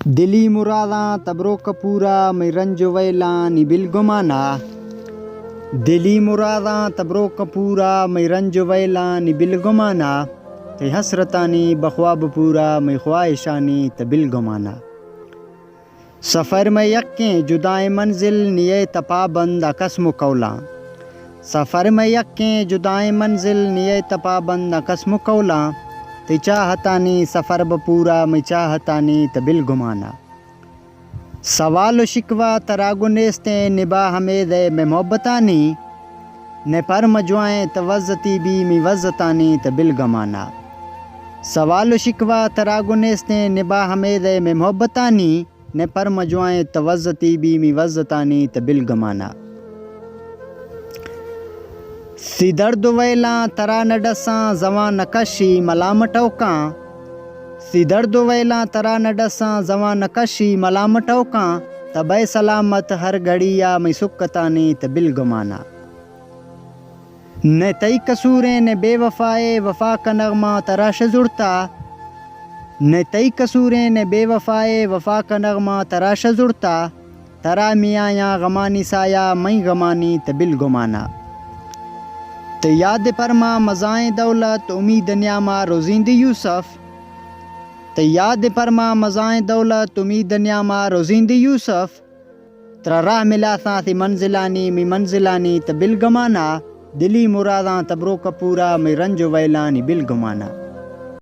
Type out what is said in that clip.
दिली मुरादां तबरो कपूरा मैं रंज वैला नी बिल गुमाना। दिली मुरादां तबरो कपूरा मैं रंज वैला नी बिल गुमाना। ते हसरतानी बख्वाब पूरा मैं ख्वाहिशानी तबिल गुमाना। सफ़र में यक्कें जुदाए मंजिल निये तपाबंद अकस्म कौला। सफ़र में यक्कें जुदाए मंजिल निये तपाबंद अकस्म कौला। ते चाहतानी सफ़र बपूरा मैं चाहतानी तबिल गुमाना। सवाल शिकवा तरागुनेस्ते निबा हमें दे में मोहब्बतानी। ने पर मजवाएं तवज़ती भी मी वज़तानी तबिल गमाना। सवाल शिकवा तरागुनेस्ते निबा हमें दे में मोहब्बतानी। ने पर मजवाएं तवज़ती भी मी वज़तानी तबिल गमाना। सिदर्द वैला तरा नडसा जवान नकशी मलामटौका। सिदर्द वैला तरा नडसा जवान नकशी मलामटौका। तबै सलामत हर घड़िया मैं सुक्कतानी तबिल गुमाना। न तई कसूरें ने बेवफाए वफा का नगमा तराश जुड़ता। न तई कसूरें ने बेवफाए वफा का नगमा तराश जुड़ता। तरा मियाँ या गमानी साया मैं गमानी तबिल गुमाना। ते याद परमा मज़ाएं दौलत उम्मीद न्यामा रोजिंद यूसुफ। ते याद परमा मज़ाएं दौलत उम्मीद न्यामा रोजिंद यूसुफ। तरा राह मिला साथी मंजिलानी मी मंजिलानी तबिल गमाना। दिली मुरादां तबरो कपूरा मैं रंज वैलानी बिल गुमाना।